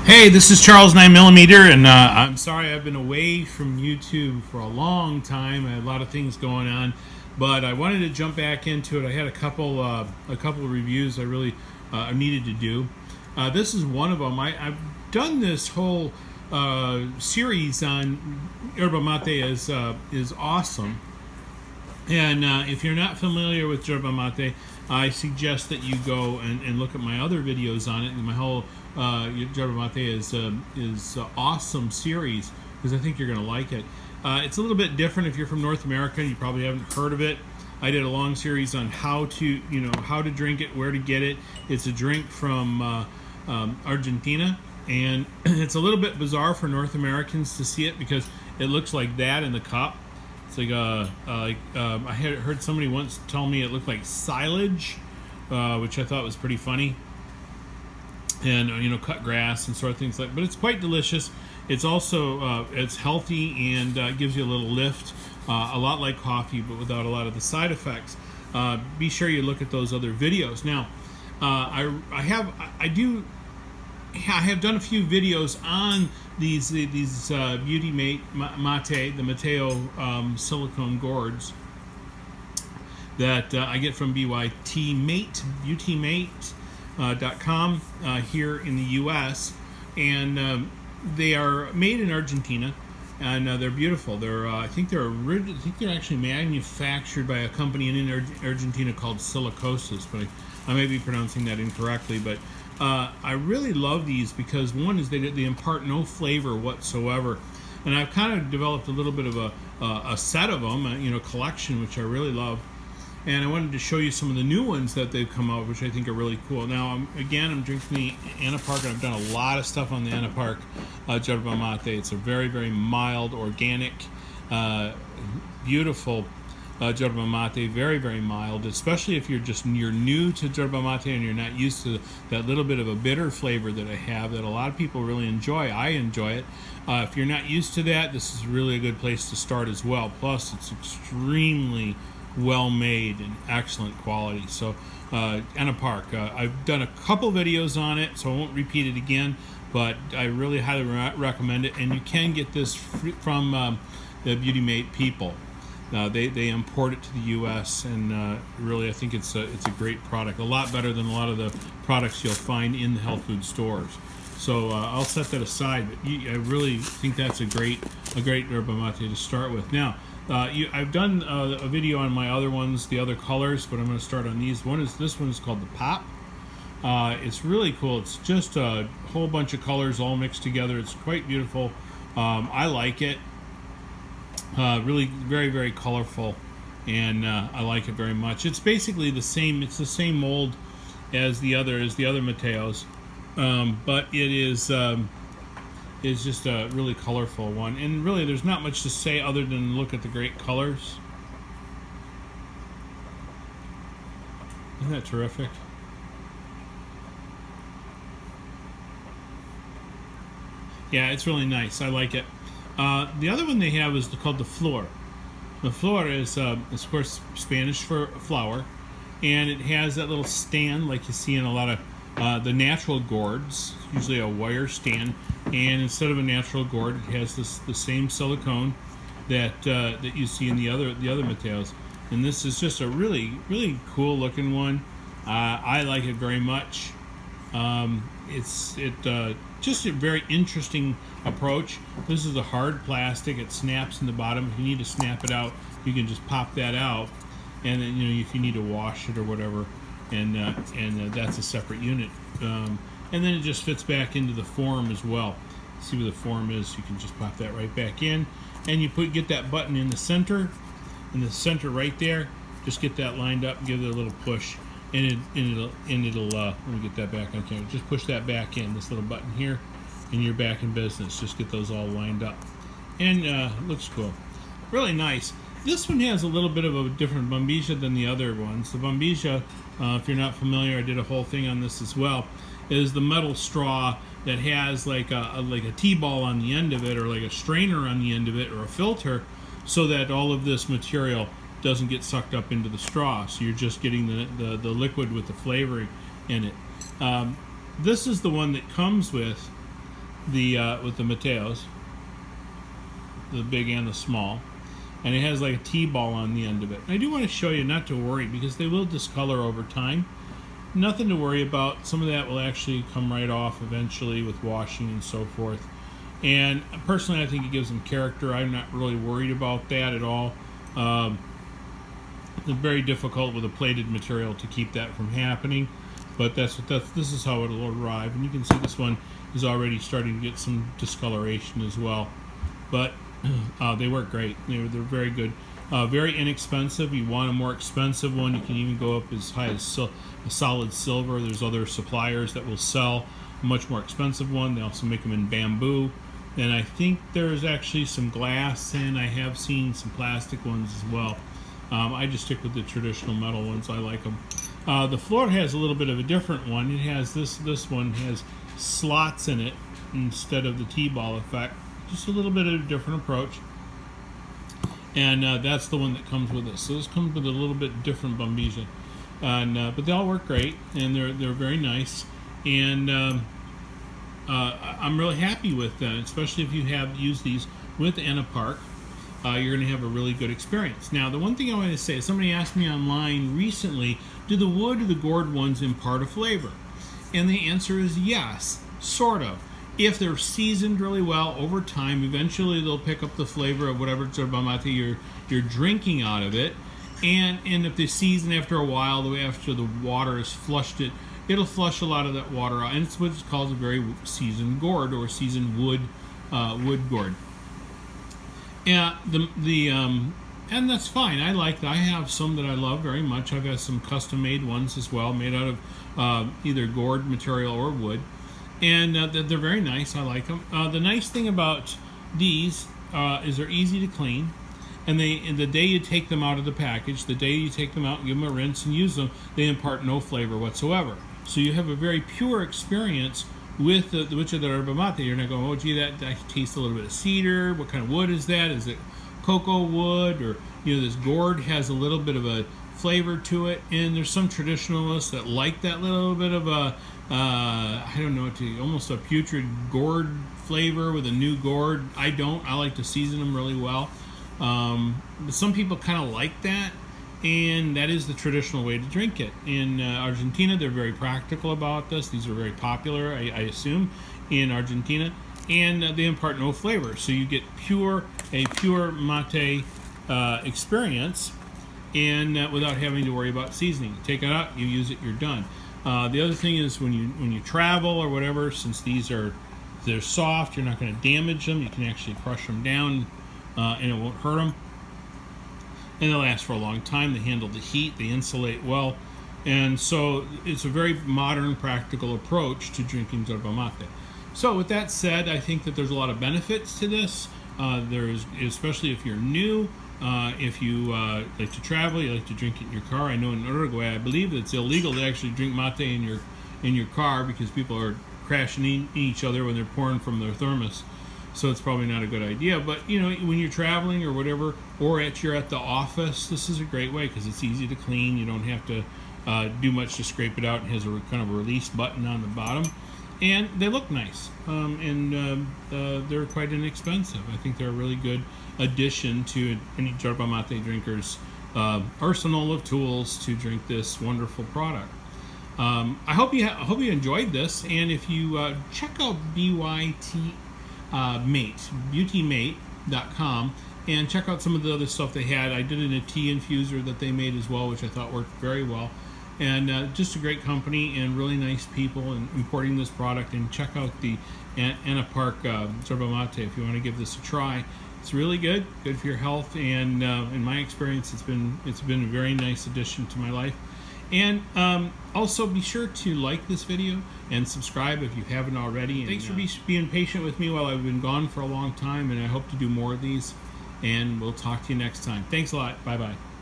Hey, this is Charles 9mm, and I'm sorry I've been away from YouTube for a long time. I had a lot of things going on, but I wanted to jump back into it. I had a couple of reviews I really needed to do. This is one of them. I've done this whole series on Yerba Mate is awesome. And if you're not familiar with Yerba Mate, I suggest that you go and look at my other videos on it. And my whole Yerba Mate is awesome series because I think you're going to like it. It's a little bit different if you're from North America. You probably haven't heard of it. I did a long series on how to drink it, where to get it. It's a drink from Argentina, and it's a little bit bizarre for North Americans to see it because it looks like that in the cup. It's like I had heard somebody once tell me it looked like silage, which I thought was pretty funny. And cut grass and sort of things like. But it's quite delicious. It's also it's healthy and gives you a little lift, a lot like coffee, but without a lot of the side effects. Be sure you look at those other videos. Now, I have done a few videos on these Beauty Mate, the Mateo Silicone Gourds that I get from beautymate.com here in the U.S. and they are made in Argentina, and they're beautiful. I think they're actually manufactured by a company in Argentina called Silicosis, but I may be pronouncing that incorrectly. But I really love these because one is they impart no flavor whatsoever, and I've kind of developed a little bit of a set of them, collection, which I really love. And I wanted to show you some of the new ones that they've come out, which I think are really cool. Now, I'm drinking the Anna Park, and I've done a lot of stuff on the Anna Park Yerba Mate. It's a very, very mild, organic, beautiful Yerba Mate. Very, very mild, especially if you're new to Yerba Mate and you're not used to that little bit of a bitter flavor that I have that a lot of people really enjoy. I enjoy it. If you're not used to that, this is really a good place to start as well. Plus, it's extremely well made and excellent quality. So Anna Park, I've done a couple videos on it, so I won't repeat it again, but I really highly recommend it. And you can get this from the Beauty Mate people. They import it to the U.S. and really I think it's a great product, a lot better than a lot of the products you'll find in the health food stores. So I'll set that aside, but I really think that's a great Yerba Mate to start with. Now, I've done a video on my other ones, the other colors, but I'm going to start on these. This one is called the Pop. It's really cool. It's just a whole bunch of colors all mixed together. It's quite beautiful. I like it. Really very, very colorful, and I like it very much. It's basically the same. It's the same mold as the other Mateos, but it is just a really colorful one. And really, there's not much to say other than look at the great colors. Isn't that terrific? Yeah, it's really nice. I like it. The other one they have is called the Flor. The Flor is, of course, Spanish for flower, and it has that little stand like you see in a lot of the natural gourds, usually a wire stand, and instead of a natural gourd, it has the same silicone that you see in the other Mateos. And this is just a really, really cool looking one. I like it very much. It's just a very interesting approach. This is a hard plastic. It snaps in the bottom. If you need to snap it out, you can just pop that out, and then if you need to wash it or whatever, and that's a separate unit. And then it just fits back into the form as well. See where the form is? You can just pop that right back in, and you get that button in the center right there. Just get that lined up and give it a little push, and it'll let me get that back on camera. Just push that back in, this little button here, and you're back in business. Just get those all lined up, and looks cool, really nice. This one has a little bit of a different bombilla than the other ones. The bombilla, if you're not familiar, I did a whole thing on this as well, is the metal straw that has like a T-ball on the end of it, or like a strainer on the end of it, or a filter, so that all of this material doesn't get sucked up into the straw. So you're just getting the liquid with the flavoring in it. This is the one that comes with with the Mateos, the big and the small, and it has like a T-ball on the end of it. And I do want to show you not to worry because they will discolor over time. Nothing to worry about. Some of that will actually come right off eventually with washing and so forth. And personally, I think it gives them character. I'm not really worried about that at all. It's very difficult with a plated material to keep that from happening, but this is how it'll arrive. And you can see this one is already starting to get some discoloration as well. But they work great. They're very good. Very inexpensive. You want a more expensive one, you can even go up as high as a solid silver. There's other suppliers that will sell a much more expensive one. They also make them in bamboo. And I think there's actually some glass, and I have seen some plastic ones as well. I just stick with the traditional metal ones. I like them. The floor has a little bit of a different one. It has this one has slots in it instead of the T-ball effect. Just a little bit of a different approach. And that's the one that comes with this. So this comes with a little bit different bombilla. And but they all work great, and they're very nice. And I'm really happy with them, especially if you have used these with Anapark. You're going to have a really good experience. Now, the one thing I want to say is somebody asked me online recently, do the wood or the gourd ones impart a flavor? And the answer is yes, sort of. If they're seasoned really well over time, eventually they'll pick up the flavor of whatever yerba mate you're drinking out of it. And if they season after a while, after the water has flushed it, it'll flush a lot of that water out. And it's what's called a very seasoned gourd or seasoned wood gourd. Yeah, and that's fine. I like that. I have some that I love very much. I've got some custom-made ones as well, made out of either gourd material or wood, and they're very nice. I like them. The nice thing about these is they're easy to clean, and the day you take them out of the package, the day you take them out and give them a rinse and use them, they impart no flavor whatsoever. So you have a very pure experience with the yerba mate. You're not going, oh gee, that tastes a little bit of cedar. What kind of wood is that? Is it cocoa wood? Or, you know, this gourd has a little bit of a flavor to it. And there's some traditionalists that like that little bit of a, I don't know, almost a putrid gourd flavor with a new gourd. I don't. I like to season them really well. But some people kind of like that. And that is the traditional way to drink it. In Argentina, they're very practical about this. These are very popular, I assume, in Argentina. And they impart no flavor. So you get a pure mate experience, and without having to worry about seasoning. You take it out, you use it, you're done. The other thing is when you travel or whatever, since they're soft, you're not going to damage them. You can actually crush them down, and it won't hurt them. And they last for a long time. They handle the heat. They insulate well. And so it's a very modern, practical approach to drinking yerba mate. So with that said, I think that there's a lot of benefits to this. There's, especially if you're new, if you like to travel, you like to drink it in your car. I know in Uruguay, I believe it's illegal to actually drink mate in your car because people are crashing each other when they're pouring from their thermos. So it's probably not a good idea. But you know, when you're traveling or whatever, or you're at the office, this is a great way because it's easy to clean. You don't have to do much to scrape it out. It has a kind of a release button on the bottom, and they look nice. And they're quite inexpensive. I think they're a really good addition to any yerba mate drinker's arsenal of tools to drink this wonderful product. I hope you enjoyed this, and if you check out beautymate.com and check out some of the other stuff they had. I did a tea infuser that they made as well, which I thought worked very well. And just a great company and really nice people in importing this product. And check out the Anapark yerba mate if you want to give this a try. It's really good for your health, and in my experience, it's been a very nice addition to my life. And also be sure to like this video and subscribe if you haven't already. And thanks for being patient with me while I've been gone for a long time, and I hope to do more of these, and we'll talk to you next time. Thanks a lot. Bye-bye.